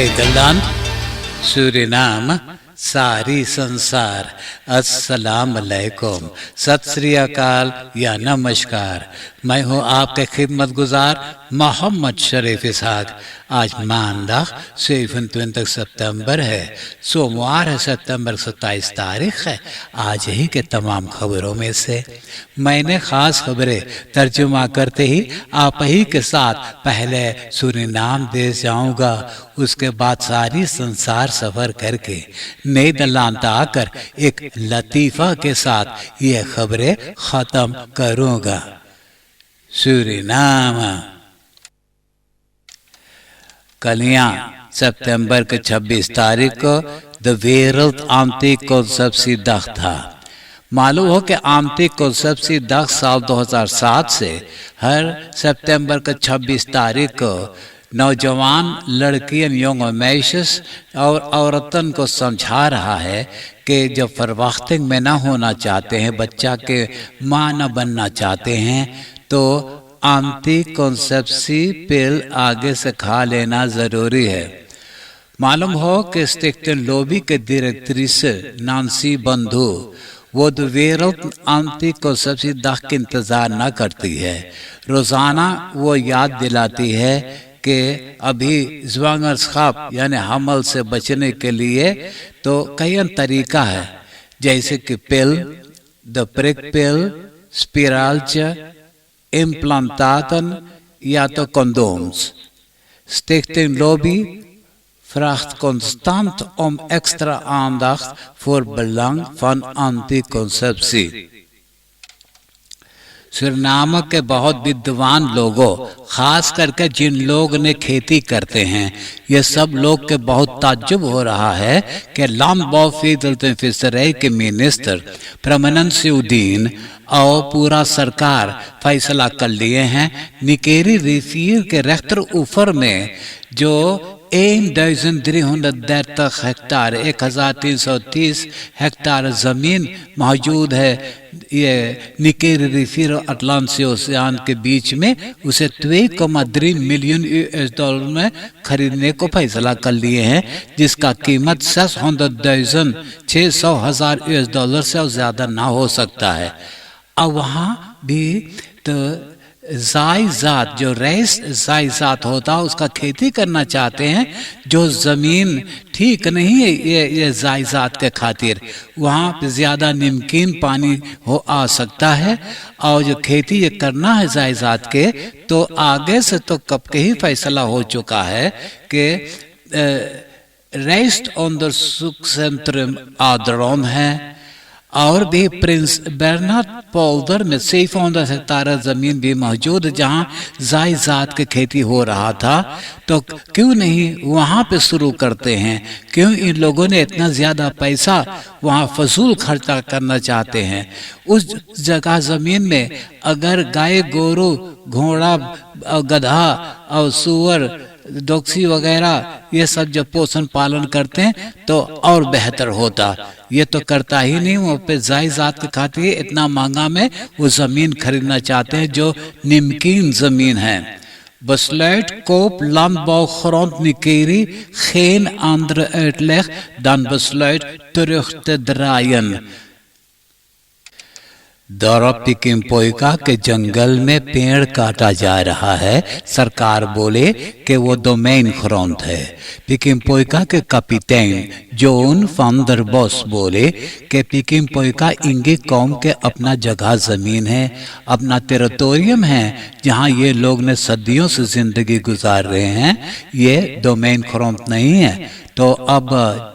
Nederland, Suriname, सारी संसार, अस्सलाम अलैकुम, सत श्री अकाल या नमस्कार। मैं हूँ आपके खिदमत गुजार मोहम्मद शरीफ इसहाक। आज मानदाग 27 सितंबर है, सोमवार है, सितंबर 27 तारीख है। आज ही के तमाम खबरों में से मैंने खास खबरें तर्जुमा करते ही आप ही के साथ पहले सूरीनाम देश जाऊंगा, उसके बाद सारी संसार सफर करके नीदरलैंड आकर एक लतीफ़ा के साथ ये खबरें ख़त्म करूंगा। सूरीनाम कलियां सितंबर के 26 तारीख को द वेरल्ड आंटीकॉन्सेप्शनdag था। मालूम हो कि आंटीकॉन्सेप्शनdag साल 2007 से हर सितंबर के 26 तारीख को नौजवान लड़कियां यंग मैशस और औरतन को समझा रहा है कि जब फरवख्तिंग में ना होना चाहते हैं, बच्चा के माँ न बनना चाहते हैं, तो एंटी पिल आगे से खा लेना ज़रूरी है। मालूम हो कि स्टिक्टन लोबी के डायरेक्ट्रिस नांसी बंधु वो द वेरल्ड आंटीकॉन्सेप्शनdag के इंतज़ार न करती है। रोज़ाना वो याद दिलाती है कि अभी ज़्वांगरस्खाप यानी हमल से बचने के लिए तो कई तरीका है, जैसे कि पिल, द प्रिक पिल, स्पिराल्च, इम्प्लांटाटन या तो condoms. Stichting Lobby vraagt constant om extra aandacht voor belang van anticonceptie। Suriname के बहुत विद्वान लोगों, खास करके जिन लोग ने खेती करते हैं, ये सब लोग के बहुत ताज्जुब हो रहा है कि लैंडबॉफिसरे के मिनिस्टर प्रमनंसिउद्दीन और पूरा सरकार फैसला कर लिए हैं निकेरी रिफियर के रेख्तर ऊपर में जो 1330 हेक्टार 1330 हेक्टार ज़मीन मौजूद है, ये निकेरी रिफियर और अटलांटिक ओशियन के बीच में, उसे 2.3 मिलियन US$ में खरीदने को फैसला कर लिए हैं, जिसका कीमत 600,000 US$ से ज़्यादा ना हो सकता है। अब वहाँ भी तो जायजात जो रईस जायजात होता है उसका खेती करना चाहते हैं, जो ज़मीन ठीक नहीं है ये जायजात के खातिर, वहाँ पे ज़्यादा नमकीन पानी हो आ सकता है, और जो खेती ये करना है जायजात के, तो आगे से तो कब के ही फैसला हो चुका है कि रेस्ट ऑन द सुक्सेंट्रम आदरोम है, और भी प्रिंस बर्नार्ड पोल्डर में 600 हेक्टार ज़मीन भी मौजूद जहां जायजात की खेती हो रहा था। तो क्यों नहीं वहां पे शुरू करते हैं? क्यों इन लोगों ने इतना ज़्यादा पैसा वहां फजूल खर्चा करना चाहते हैं? उस जगह ज़मीन में अगर गाय, गोरू, घोड़ा, गधा और सुअर, डॉक्सी वगैरह ये सब जब पोषण पालन करते हैं तो और बेहतर होता। ये तो करता ही नहीं, वो पे जायजात के खातिर इतना महंगा में वो ज़मीन खरीदना चाहते हैं जो नमकीन ज़मीन है। Besluit koop landbouwgrond Nikeri geen andere uitleg dan besluit terug te draaien। दौरा पिकिमपोइका के जंगल में पेड़ काटा जा रहा है, सरकार बोले कि वो डोमेन ग्राउंड है। पिकिमपोइका के captain John van der Bos बोले कि पिकिमपोइका इंगी कौम के अपना जगह ज़मीन है, अपना टेरिटोरियम है, जहाँ ये लोग ने सदियों से ज़िंदगी गुजार रहे हैं, ये डोमेन ग्राउंड नहीं है। तो अब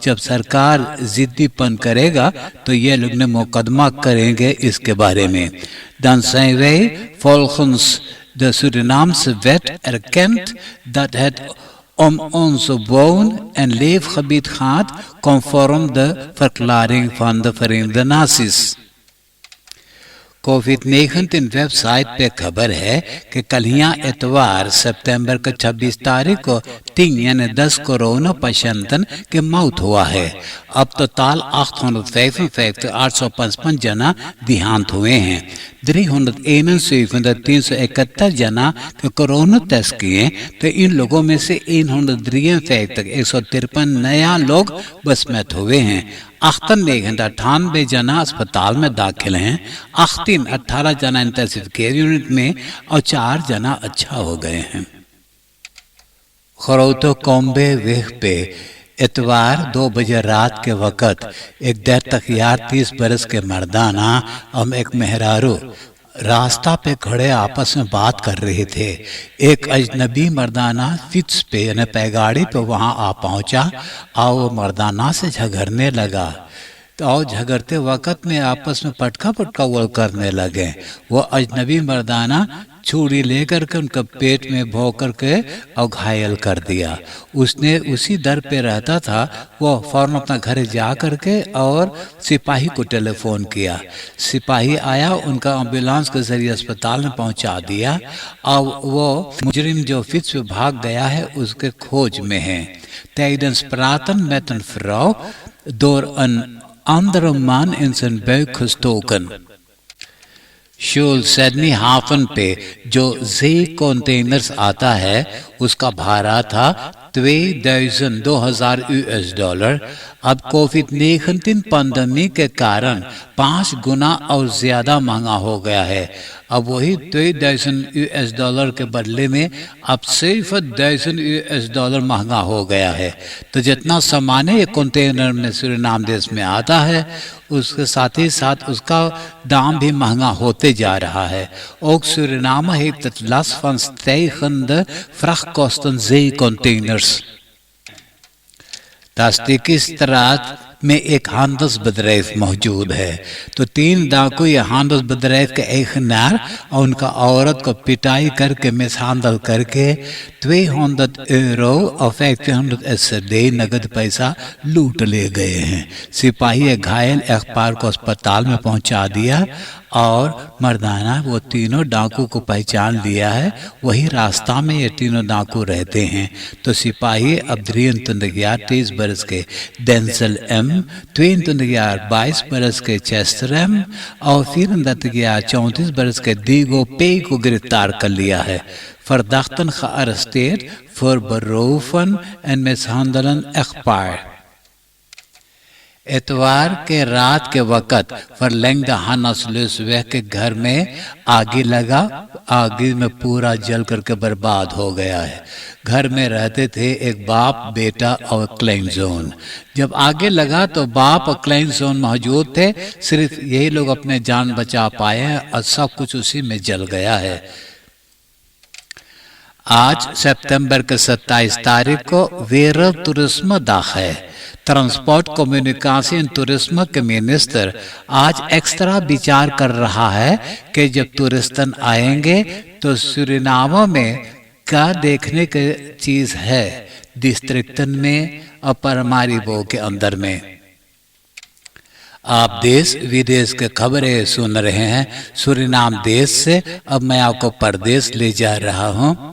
जब सरकार जिद्दीपन करेगा तो ये लोग ने मुकदमा करेंगे इसके बारे में। Dan zijn wij volgens de Surinaamse wet erkend dat het om onze woon- en leefgebied gaat conform de verklaring van de Verenigde Naties। कोविड-19 वेबसाइट पे खबर है कि कल इतवार सितंबर के 26 तारीख को 10 कोरोना patienten की मौत हुआ है। अब total 855 जना देहांत हुए हैं। 371 जना के कोरोना टेस्ट किए तो इन लोगों में से 153 नया लोग बसमत हुए हैं। 98 जना अस्पताल में दाखिल हैं। 18 जना इंटेंसिव केयर यूनिट में और 4 जना अच्छा हो गए हैं। खरोतो कोम्बे वेह पे इतवार 2 बजे रात के वक़्त एक देर तक 30 बरस के मर्दाना और एक मेहरारू रास्ता पे खड़े आपस में बात कर रहे थे। एक अजनबी मर्दाना फिट्स पे यानी पैगाड़ी पे वहां आ पहुंचा और वो मर्दाना से झगड़ने लगा। तो और झगड़ते वक़्त में आपस में पटका वो करने लगे। वो अजनबी मर्दाना छुरी लेकर के उनका पेट में भों करके और घायल कर दिया। उसने उसी दर पे रहता था, वो फौरन अपना घर जा करके और सिपाही को टेलीफोन किया। सिपाही आया, उनका एम्बुलेंस के जरिए अस्पताल में पहुंचा दिया और वो मुजरिम जो फिट्स पे भाग गया है उसके खोज में है। Tijdens praten met een vrouw door een andere man in zijn buik gestoken. शूल सिडनी हाफन पे जो जे कंटेनर्स आता है उसका भाड़ा था $2,000। अब कोविड-19 पैंडेमिक के कारण 5 गुना और ज्यादा महंगा हो गया है। अब वही $2,000 के बदले में अब सिर्फ $1,000 महंगा हो गया है। तो जितना सामान ये कंटेनर में सूरीनाम देश में आता है उसके साथ ही साथ उसका दाम भी महंगा होते जा रहा है। Ook Suriname heeft het last van stijgende vrachtkosten zeecontainers. तास्तिकिस्त्रात में एक handelsbedrijf मौजूद है। तो 3 डाकू ये handelsbedrijf के eigenaar और उनका औरत को पिटाई करके मिसहैंडल करके €200 और 500 SCD नगद पैसा लूट ले गए हैं। सिपाही घायल अखबार को अस्पताल में पहुंचा दिया और मर्दाना वो तीनों डाकू को पहचान लिया है। वही रास्ता में ये तीनों डाकू रहते हैं। तो सिपाही अब 23 बरस के डेंसल एम, 22 बरस के चेस्टर एम और 34 बरस के दीगो पे को गिरफ्तार कर लिया है। Verdachten gearresteerd voor beroven en mishandelen echtpaar। इतवार के रात के वक़्त फरलैंग हानासलुसवेह के घर में आगे लगा। आगे में पूरा जल करके बर्बाद हो गया है। घर में रहते थे एक बाप, बेटा और क्लाइंजोन। जब आगे लगा तो बाप और क्लाइंजोन मौजूद थे। सिर्फ यही लोग अपने जान बचा पाए हैं और सब कुछ उसी में जल गया है। आज सितंबर के 27 तारीख को Wereld Toerisme Dag है। ट्रांसपोर्ट कम्युनिकेशन टूरिज्म के मिनिस्टर आज एक्स्ट्रा विचार कर रहा है कि जब टूरिस्टन आएंगे तो सूरीनाम में क्या देखने की चीज है, डिस्ट्रिक्टन में और परमारिबो के अंदर में। आप देश विदेश के खबरें सुन रहे हैं सूरीनाम देश से। अब मैं आपको परदेश ले जा रहा हूं।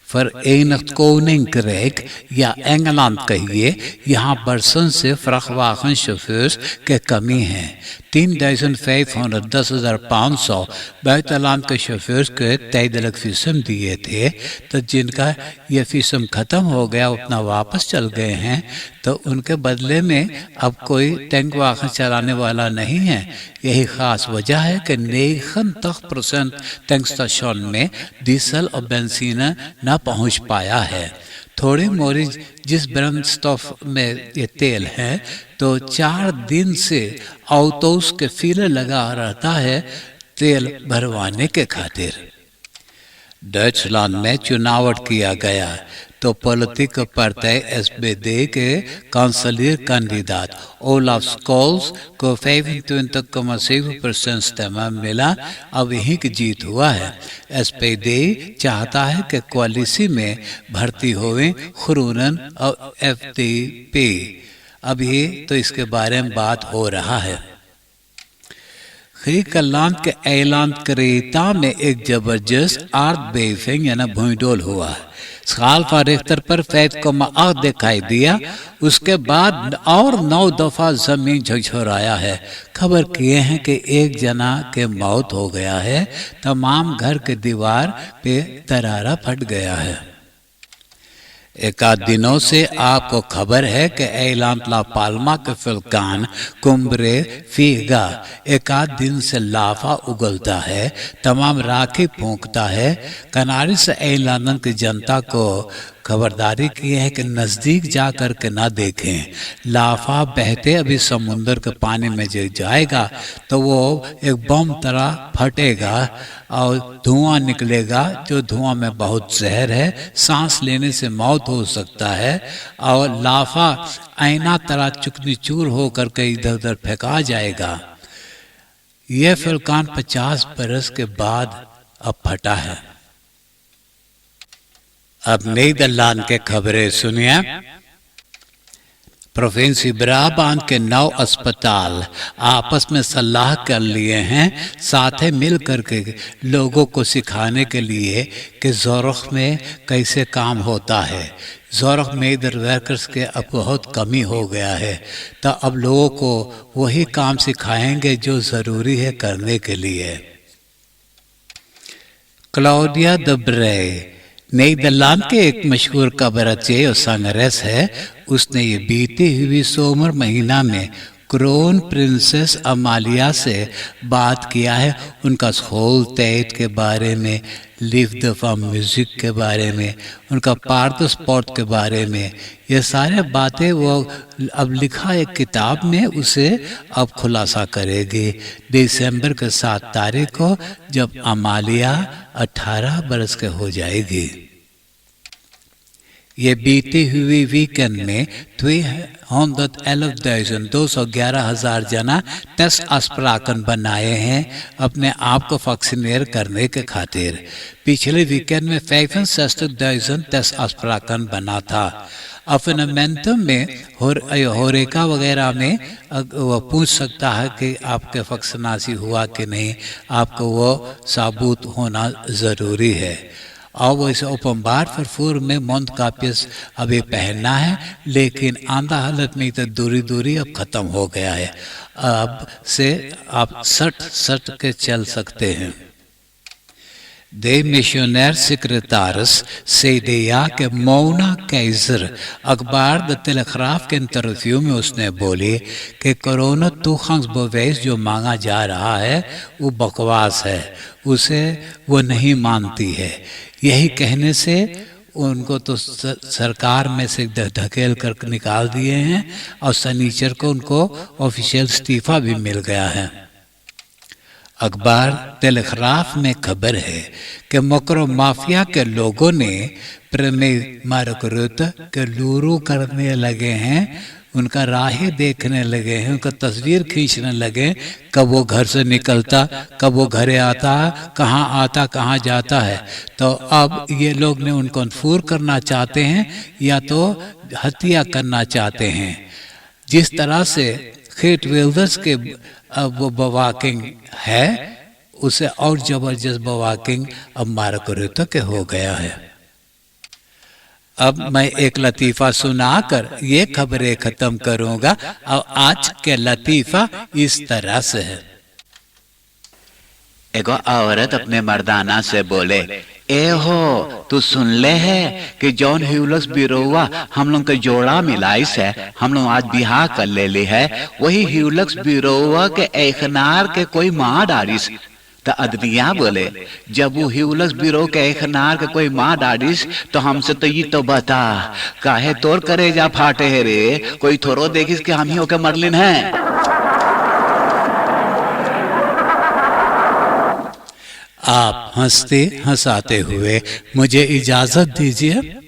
Verenigd Koninkrijk या इंग्लैंड कहिए, यहाँ बरसन से फ्रखवागन शोफर्स के कमी है। 10,500 buitenland के शोफर्स के tijdelijk visum दिए थे, तो जिनका ये visum खत्म हो गया अपना वापस चल गए हैं। तो उनके बदले में अब कोई टैंक वाहन चलाने वाला नहीं है। यही खास वजह है कि 90% टैंक स्टेशन में डीजल और बेंजीन न पहुंच पाया है। थोड़ी मोरी जिस ब्रेनस्टॉफ में ये तेल है तो 4 दिन से ऑटोस के फीले लगा रहता है तेल भरवाने के खातिर। डचलैंड में चुनाव किया गया तो पॉलिटिकल पार्टी SPD के काउंसिलर कैंडिडेट ओलाफ स्कोल्स को 25.7% स्टेमा मिला। अब यही की जीत हुआ है। SPD चाहता है कि कोalition में भर्ती होवे खुरूनन और FDP। अब ये तो इसके बारे में बात हो रहा है। ग्रीकलैंड के एयरलैंड क्रेटा में एक जबरदस्त अर्थक्वेक यानी भूमिडोल हुआ है। साल का रिख्टर पर 5.8 दिखाई दिया। उसके बाद और 9 दफा जमीन झकझोराया है। खबर किए हैं कि एक जना के मौत हो गया है। तमाम घर के दीवार पे दरारा फट गया है। एक आध दिनों से आपको खबर है कि एयरलैंड ला पाल्मा के वुल्कान कुम्ब्रे फीगा एक आध दिन से लावा उगलता है, तमाम राखी फूंकता है। कनारी से एयरलैंड की जनता को खबरदारी की है कि नज़दीक जा कर के ना देखें। लावा बहते अभी समुंदर के पानी में जो जाएगा तो वो एक बम तरह फटेगा और धुआं निकलेगा, जो धुआं में बहुत जहर है, सांस लेने से मौत हो सकता है। और लावा आईना तरह चुकनी चूर होकर के इधर उधर फेंका जाएगा। यह वुल्कान 50 बरस के बाद अब फटा है। अब नीदरलैंड के खबरें सुनिए। प्रोविंसी ब्राबांड के 9 अस्पताल आपस में सलाह कर लिए हैं, साथ ही मिल करके लोगों को सिखाने के लिए कि ज़ोरख में कैसे काम होता है। ज़ोरख में इधर वर्कर्स के अब बहुत कमी हो गया है, तो अब लोगों को वही काम सिखाएंगे जो ज़रूरी है करने के लिए। क्लाउडिया द ब्रे नीदरलैंड के एक मशहूर कबरचे और संगरेस है। उसने ये बीती हुई सोमवार महीना में क्रोन प्रिंसेस अमालिया से बात किया है। उनका स्कूल तैत के बारे में, लिव दफा म्यूजिक के बारे में, उनका पार्ट स्पॉट के बारे में, ये सारे बातें वो अब लिखा एक किताब में उसे अब खुलासा करेगी दिसंबर के 7 तारीख को, जब अमालिया 18 बरस के हो जाएगी। ये बीती हुई वीकेंड में 211,000 जना टेस्ट अस्पताल बनाए हैं अपने आप को वैक्सीनेट करने के खातिर। पिछले वीकेंड में 65,000 टेस्ट अस्पताल बना था। अफनमेंटम में होरेका वगैरह में वो पूछ सकता है कि आपके वैक्सीनासी हुआ कि नहीं, आपको वो साबुत होना ज़रूरी है। और वैसे ओपनबार फरफूर में मंद कापिस अभी पहनना है, लेकिन आंधा हालत में तो दूरी अब ख़त्म हो गया है। अब से आप सट के चल सकते हैं। दे मिशनर सेक्रेटारिस सेडिया के मौना कैजर अखबार द टेलीग्राफ के इंटरव्यू में उसने बोली कि कोरोना तुखंस बवेस जो मांगा जा रहा है वो बकवास है, उसे वो नहीं मानती है। यही कहने से उनको तो सरकार में से धकेल कर निकाल दिए हैं और शनिचर को उनको ऑफिशियल इस्तीफा भी मिल गया है। अखबार टेलीग्राफ में खबर है कि मकरो माफिया के लोगों ने प्रेमी मार्क रुत के लूरू करने लगे हैं, उनका राहें देखने लगे हैं, उनका तस्वीर खींचने लगे, कब वो घर से निकलता, कब वो घरे आता, कहाँ जाता है। तो अब ये लोग ने उनको फूर करना चाहते हैं या तो हत्या करना चाहते हैं। जिस तरह से खेत वेल्डर्स के अब वो बवाकिंग है, उसे और जबरदस्त बवाकिंग अब मार्क रुत के हो गया है। अब मैं एक लतीफ़ा सुनाकर ये खबरें खत्म करूंगा और आज के लतीफ़ा इस तरह से है। एक औरत अपने मर्दाना से बोले, ए हो तू सुन ले है कि जॉन ह्यूलस बिरोवा हम लोग के जोड़ा मिलाइस है, हम लोग आज बिहार कर ले ली है। वही ह्यूलस बिरोवा के एकनार के कोई माँ डारिस। तो अदनिया बोले, जब वो ह्यूलस बिरो के एकनार के कोई माँ डारिस तो हमसे तो ये तो बता, काहे तोर करे जा फाटे है रे, कोई थोरो देखिस कि हम ही होके मरलिन है। आप हंसते हंसाते हुए मुझे इजाजत दीजिए।